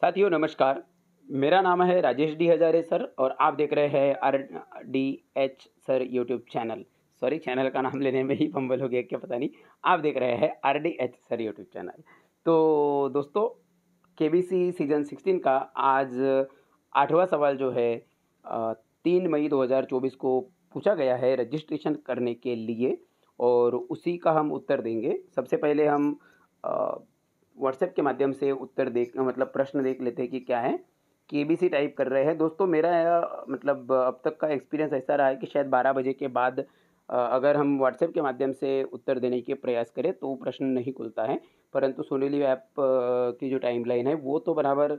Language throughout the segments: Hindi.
साथियों नमस्कार। मेरा नाम है राजेश डी हजारे सर और आप देख रहे हैं R D H sir YouTube channel. Sorry, channel का नाम लेने में ही फंबल हो गया क्या पता नहीं। आप देख रहे हैं R D H sir YouTube channel. तो दोस्तों, केबीसी सीजन 16 का आज 8वां सवाल जो है 3 मई 2024 को पूछा गया है रजिस्ट्रेशन करने के लिए, और उसी का हम उत्तर देंगे। सबसे पहले हम व्हाट्सएप के माध्यम से उत्तर देख मतलब प्रश्न देख लेते हैं कि क्या है। केबीसी टाइप कर रहे हैं दोस्तों। मेरा मतलब अब तक का एक्सपीरियंस ऐसा रहा है कि शायद 12 बजे के बाद अगर हम व्हाट्सएप के माध्यम से उत्तर देने के प्रयास करें तो प्रश्न नहीं खुलता है, परंतु सोनेली ऐप की जो टाइमलाइन है वो तो बराबर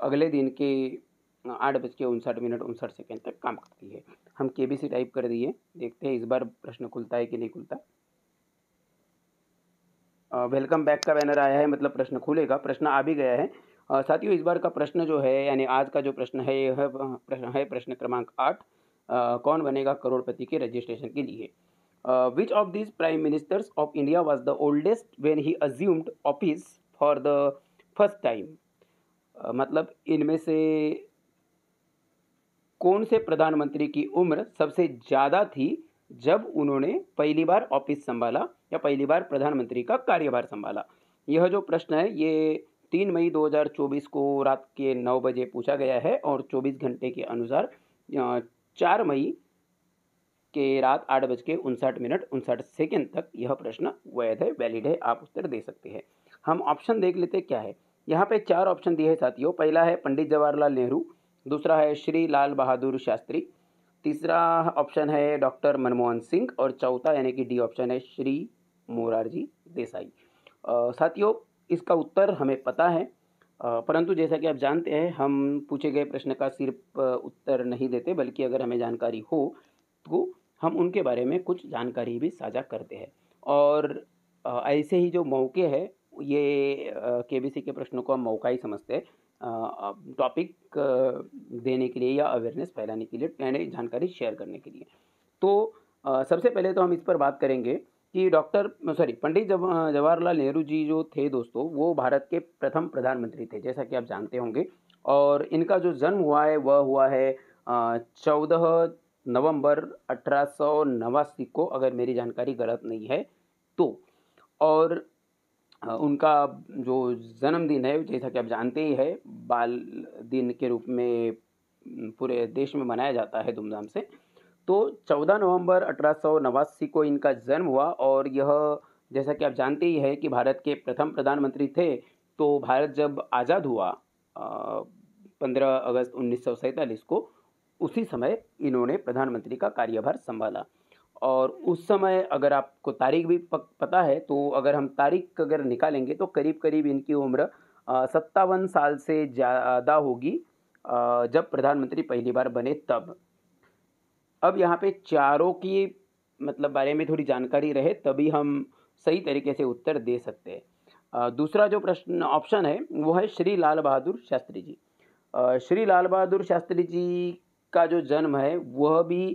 अगले दिन के 8:59 तक काम करती है। हम केबीसी टाइप कर दिए, देखते हैं इस बार प्रश्न खुलता है कि नहीं खुलता। वेलकम बैक का बैनर आया है, मतलब प्रश्न खुलेगा। प्रश्न आ भी गया है। साथियों, इस बार का प्रश्न जो है यानी आज का जो प्रश्न है यह प्रश्न क्रमांक 8। कौन बनेगा करोड़पति के रजिस्ट्रेशन के लिए। Which of this prime ministers of India was the oldest when he assumed office for the first time. मतलब इनमें से कौन से प्रधानमंत्री की उम्र सबसे ज़्यादा थी जब उन्होंने पहली बार ऑफिस संभाला या पहली बार प्रधानमंत्री का कार्यभार संभाला। यह जो प्रश्न है ये 3 मई 2024 को रात के 9 बजे पूछा गया है और 24 घंटे के अनुसार 4 मई के रात 8:59 तक यह प्रश्न वैध है, वैलिड है, आप उत्तर दे सकते हैं। हम ऑप्शन देख लेते क्या है। यहाँ पे 4 ऑप्शन दिए हैं साथियों। पहला है पंडित जवाहरलाल नेहरू, दूसरा है श्री लाल बहादुर शास्त्री, तीसरा ऑप्शन है डॉक्टर मनमोहन सिंह और चौथा यानी कि डी ऑप्शन है श्री मोरारजी देसाई। साथियों, इसका उत्तर हमें पता है, परंतु जैसा कि आप जानते हैं हम पूछे गए प्रश्न का सिर्फ उत्तर नहीं देते, बल्कि अगर हमें जानकारी हो तो हम उनके बारे में कुछ जानकारी भी साझा करते हैं। और ऐसे ही जो मौके हैं ये केबीसी के प्रश्नों को हम मौका ही समझते हैं, टॉपिक देने के लिए या अवेयरनेस फैलाने के लिए यानी जानकारी शेयर करने के लिए। तो सबसे पहले तो हम इस पर बात करेंगे कि पंडित जवाहरलाल नेहरू जी जो थे दोस्तों, वो भारत के प्रथम प्रधानमंत्री थे, जैसा कि आप जानते होंगे। और इनका जो जन्म हुआ है वह हुआ है 14 नवंबर 1889 को, अगर मेरी जानकारी गलत नहीं है तो। और उनका जो जन्मदिन है जैसा कि आप जानते ही है, बाल दिन के रूप में पूरे देश में मनाया जाता है धूमधाम से। तो 14 नवंबर 1889 को इनका जन्म हुआ और यह जैसा कि आप जानते ही है कि भारत के प्रथम प्रधानमंत्री थे। तो भारत जब आज़ाद हुआ 15 अगस्त 1947 को, उसी समय इन्होंने प्रधानमंत्री का कार्यभार संभाला। और उस समय अगर आपको तारीख भी पता है तो अगर हम तारीख अगर निकालेंगे तो करीब करीब इनकी उम्र 57 साल से ज़्यादा होगी जब प्रधानमंत्री पहली बार बने तब। अब यहाँ पे चारों की मतलब बारे में थोड़ी जानकारी रहे तभी हम सही तरीके से उत्तर दे सकते हैं। दूसरा जो प्रश्न ऑप्शन है वो है श्री लाल बहादुर शास्त्री जी। श्री लाल बहादुर शास्त्री जी का जो जन्म है वह भी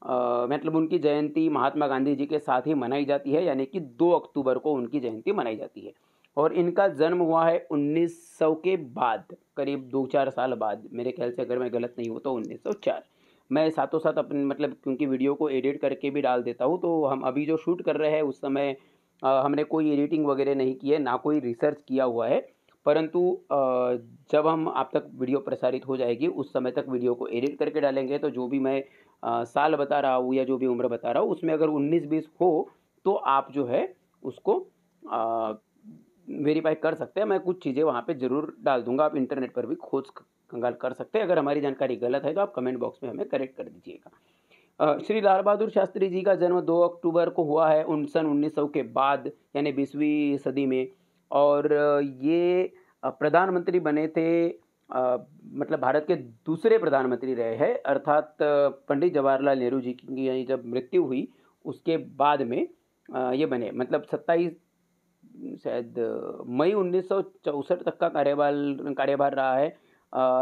मतलब उनकी जयंती महात्मा गांधी जी के साथ ही मनाई जाती है, यानी कि 2 अक्टूबर को उनकी जयंती मनाई जाती है। और इनका जन्म हुआ है 1900 के बाद, करीब 2-4 साल बाद, मेरे ख्याल से अगर मैं गलत नहीं हूँ तो 1904। मैं साथों साथ अपने मतलब क्योंकि वीडियो को एडिट करके भी डाल देता हूँ, तो हम अभी जो शूट कर रहे हैं उस समय हमने कोई एडिटिंग वगैरह नहीं की है, ना कोई रिसर्च किया हुआ है। परंतु जब हम आप तक वीडियो प्रसारित हो जाएगी उस समय तक वीडियो को एडिट करके डालेंगे, तो जो भी मैं साल बता रहा हूँ या जो भी उम्र बता रहा हूँ उसमें अगर 19-20 हो तो आप जो है उसको वेरीफाई कर सकते हैं। मैं कुछ चीज़ें वहाँ पे ज़रूर डाल दूंगा, आप इंटरनेट पर भी खोज खंगाल कर सकते हैं। अगर हमारी जानकारी गलत है तो आप कमेंट बॉक्स में हमें करेक्ट कर दीजिएगा। श्री लाल बहादुर शास्त्री जी का जन्म 2 अक्टूबर को हुआ है सन 1900 के बाद, यानी 20वीं सदी में। और ये प्रधानमंत्री बने थे मतलब भारत के दूसरे प्रधानमंत्री रहे हैं, अर्थात पंडित जवाहरलाल नेहरू जी की यानी जब मृत्यु हुई उसके बाद में ये बने, मतलब 27 शायद मई 1964 तक का कार्यभार रहा है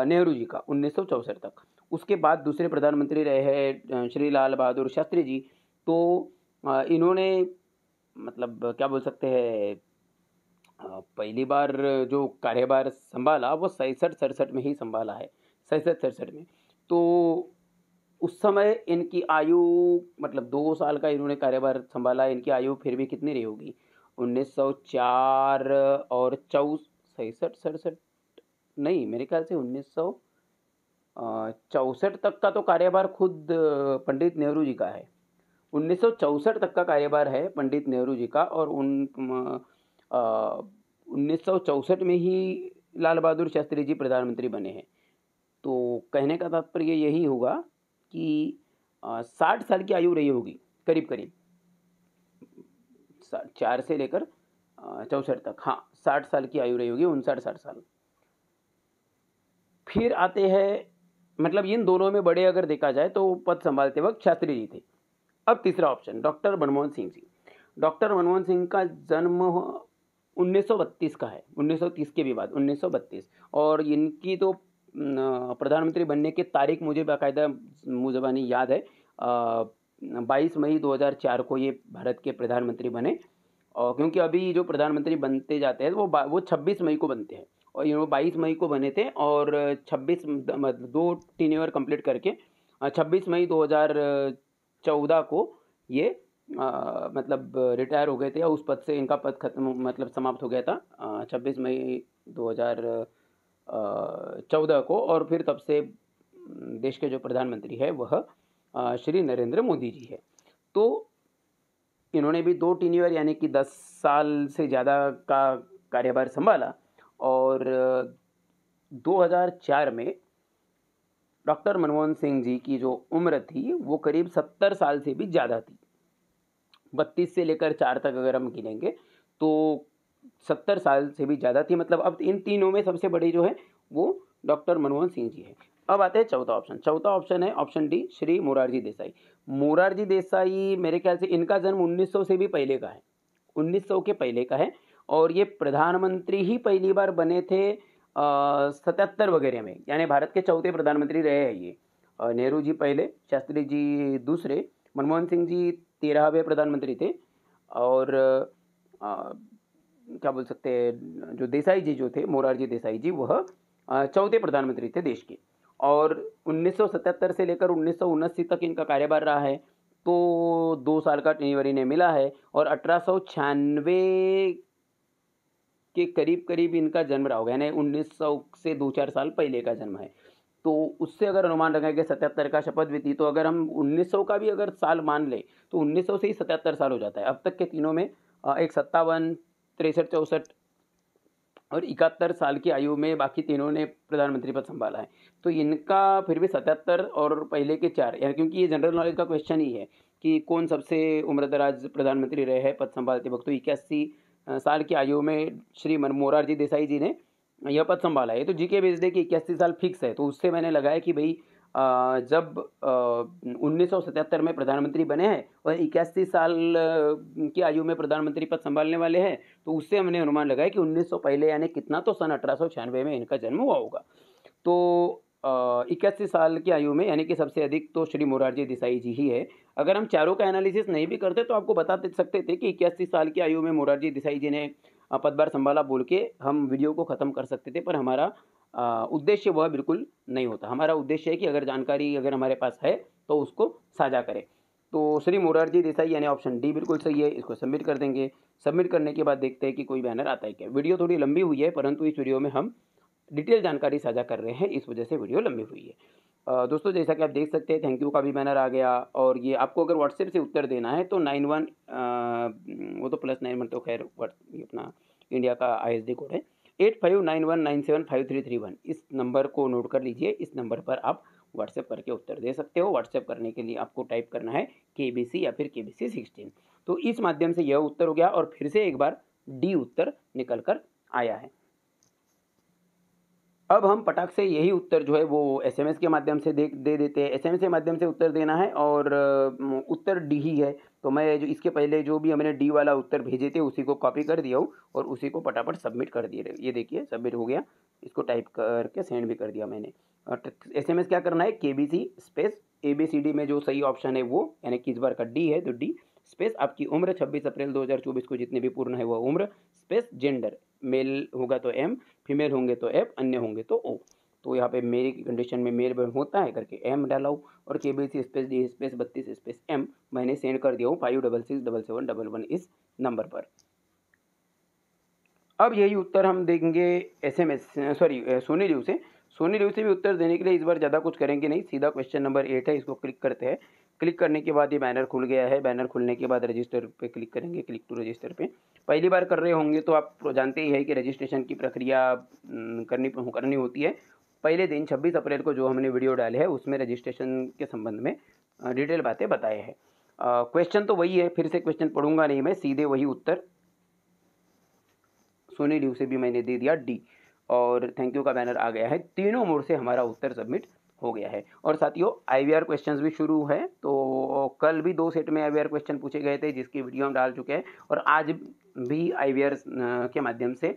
नेहरू जी का, 1964 तक। उसके बाद दूसरे प्रधानमंत्री रहे हैं श्री लाल बहादुर शास्त्री जी। तो इन्होंने मतलब क्या बोल सकते हैं, पहली बार जो कार्यभार संभाला वो 67-67 में ही संभाला है, 67-67 में। तो उस समय इनकी आयु, मतलब 2 साल का इन्होंने कार्यभार संभाला, इनकी आयु फिर भी कितनी रही होगी? 1904 और 67-67 नहीं, मेरे ख्याल से 1964 तक का तो कार्यभार खुद पंडित नेहरू जी का है। 1964 तक का कार्यभार है पंडित नेहरू जी का, और 1964 में ही लाल बहादुर शास्त्री जी प्रधानमंत्री बने हैं। तो कहने का तात्पर्य यही होगा कि 60 साल की आयु रही होगी करीब करीब, 4 से लेकर 64 तक, हाँ 60 साल की आयु रही होगी, 59-60 साल। फिर आते हैं, मतलब इन दोनों में बड़े अगर देखा जाए तो पद संभालते वक्त शास्त्री जी थे। अब तीसरा option doctor Manmohan Singh ji. Doctor Manmohan Singh का जन्म 1932 का है, 1930 के भी बाद 1932, और इनकी तो प्रधानमंत्री बनने की तारीख मुझे बाकायदा मुज़बानी याद है। 22 मई 2004 को ये भारत के प्रधानमंत्री बने, और क्योंकि अभी जो प्रधानमंत्री बनते जाते हैं वो 26 मई को बनते हैं, और ये 22 मई को बने थे, और 26 दो टीन्योर कंप्लीट करके 26 मई 2014 को ये मतलब रिटायर हो गए थे, या उस पद से इनका पद खत्म, मतलब समाप्त हो गया था 26 मई 2014 को। और फिर तब से देश के जो प्रधानमंत्री है वह श्री नरेंद्र मोदी जी है। तो इन्होंने भी 2 टीन्योर यानी कि 10 साल से ज़्यादा का कार्यभार संभाला, और 2004 में डॉक्टर मनमोहन सिंह जी की जो उम्र थी वो करीब 70 साल से भी ज़्यादा थी। 32 से लेकर 4 तक अगर हम गिनेंगे तो 70 साल से भी ज़्यादा थी। मतलब अब इन तीनों में सबसे बड़ी जो है वो डॉक्टर मनमोहन सिंह जी है। अब आते हैं चौथा ऑप्शन। चौथा ऑप्शन है ऑप्शन डी, श्री मोरारजी देसाई। मोरारजी देसाई मेरे ख्याल से इनका जन्म 1900 से भी पहले का है, 1900 के पहले का है, और ये प्रधानमंत्री ही पहली बार बने थे 77 वगैरह में, यानी भारत के चौथे प्रधानमंत्री रहे हैं ये। नेहरू जी पहले, शास्त्री जी दूसरे, मनमोहन सिंह जी 13वें प्रधानमंत्री थे, और क्या बोल सकते हैं, जो देसाई जी जो थे, मोरारजी देसाई जी, वह चौथे प्रधानमंत्री थे देश के। और 1977 से लेकर 1979 तक इनका कार्यभार रहा है, तो 2 साल का टेन्योर इन्हें मिला है, और 1896 के करीब करीब इनका जन्म रहा होगा, यानी 1900 से 2-4 साल पहले का जन्म है। तो उससे अगर अनुमान लगाएंगे 77 का शपथ भी थी, तो अगर हम 1900 का भी अगर साल मान ले तो 1900 से ही 77 साल हो जाता है। अब तक के तीनों में एक 57, 63, 64 और 71 साल की आयु में बाकी तीनों ने प्रधानमंत्री पद संभाला है। तो इनका फिर भी 77 और पहले के 4, यानी क्योंकि ये जनरल नॉलेज का क्वेश्चन ही है कि कौन सबसे उम्रदराज प्रधानमंत्री रहे हैं पद संभालते वक्त, तो 81 साल की आयु में श्री मोरारजी देसाई जी ने यह पद संभाला है। तो जीके बेस्ड है कि 81 साल फिक्स है, तो उससे मैंने लगाया कि भाई जब 1977 में प्रधानमंत्री बने हैं और 81 साल की आयु में प्रधानमंत्री पद संभालने वाले हैं, तो उससे हमने अनुमान लगाया कि 1900 पहले, यानी कितना, तो सन 1896 में इनका जन्म हुआ होगा। तो 81 साल की आयु में, यानी कि सबसे अधिक तो श्री मोरारजी देसाई जी ही है। अगर हम चारों का एनालिसिस नहीं भी करते तो आपको बता सकते थे कि 81 साल की आयु में मोरारजी देसाई जी ने पदभार संभाला बोल के हम वीडियो को ख़त्म कर सकते थे, पर हमारा उद्देश्य वह बिल्कुल नहीं होता। हमारा उद्देश्य है कि अगर जानकारी अगर हमारे पास है तो उसको साझा करें। तो श्री मोरारजी देसाई यानी ऑप्शन डी बिल्कुल सही है। इसको सबमिट कर देंगे। सबमिट करने के बाद देखते हैं कि कोई बैनर आता है क्या। वीडियो थोड़ी लंबी हुई है, परंतु इस वीडियो में हम डिटेल जानकारी साझा कर रहे हैं, इस वजह से वीडियो लंबी हुई है। दोस्तों जैसा कि आप देख सकते हैं, थैंक यू का भी बैनर आ गया, और ये आपको अगर व्हाट्सएप से उत्तर देना है तो 91 वो तो +9 तो खैर ये अपना इंडिया का ISD कोड है 8591975331। इस नंबर को नोट कर लीजिए। इस नंबर पर आप व्हाट्सएप करके उत्तर दे सकते हो। व्हाट्सएप करने के लिए आपको टाइप करना है KBC या फिर KBC 16। तो इस माध्यम से यह उत्तर हो गया, और फिर से एक बार डी उत्तर निकल कर आया है। अब हम पटाख से यही उत्तर जो है वो SMS के माध्यम से दे देते हैं। SMS के माध्यम से उत्तर देना है, और उत्तर डी ही है। तो मैं जो इसके पहले जो भी हमने डी वाला उत्तर भेजे थे उसी को कॉपी कर दिया हूँ, और उसी को फटाफट सबमिट कर दिए। ये देखिए सबमिट हो गया। इसको टाइप करके सेंड भी कर दिया मैंने। SMS क्या करना है, KBC स्पेस ABCD में जो सही ऑप्शन है वो, यानी कि इस बार का डी है, तो डी स्पेस आपकी उम्र 26 अप्रैल 2024 को जितने भी पूर्ण है वह उम्र, स्पेस जेंडर मेल होगा तो M, फीमेल होंगे तो F, अन्य होंगे तो O। तो यहाँ पे मेरे की कंडीशन में मेल होता है करके M डाला हूँ और KBC space D space 32 space M मैंने सेंड कर दिया हूँ 56677711 इस नंबर पर। अब यही उत्तर हम देंगे SMS सोनी लिव से। सोनी लिव से भी उत्तर देने के लिए इस बार ज़्यादा कुछ करेंगे नहीं, सीधा क्वेश्चन नंबर 8 है, इसको क्लिक करते हैं। क्लिक करने के बाद ये बैनर खुल गया है। बैनर खुलने के बाद रजिस्टर पे क्लिक करेंगे, क्लिक टू रजिस्टर पे। पहली बार कर रहे होंगे तो आप जानते ही है कि रजिस्ट्रेशन की प्रक्रिया करनी होती है। पहले दिन 26 अप्रैल को जो हमने वीडियो डाले है उसमें रजिस्ट्रेशन के संबंध में डिटेल बातें बताए हैं। क्वेश्चन तो वही है, फिर से क्वेश्चन पढ़ूंगा नहीं मैं, सीधे वही उत्तर सोनी लिव से भी मैंने दे दिया डी और थैंक यू का बैनर आ गया है। तीनों मोड से हमारा उत्तर सबमिट हो गया है। और साथियों IVR क्वेश्चंस भी शुरू है, तो कल भी 2 सेट में IVR क्वेश्चन पूछे गए थे जिसकी वीडियो हम डाल चुके हैं और आज भी IVR के माध्यम से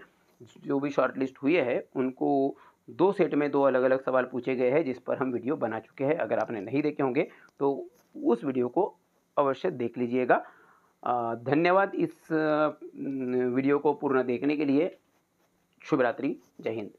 जो भी शॉर्ट लिस्ट हुए हैं उनको 2 सेट में 2 अलग अलग सवाल पूछे गए हैं जिस पर हम वीडियो बना चुके हैं। अगर आपने नहीं देखे होंगे तो उस वीडियो को अवश्य देख लीजिएगा। धन्यवाद इस वीडियो को पूर्ण देखने के लिए। शुभ रात्रि, जय हिंद।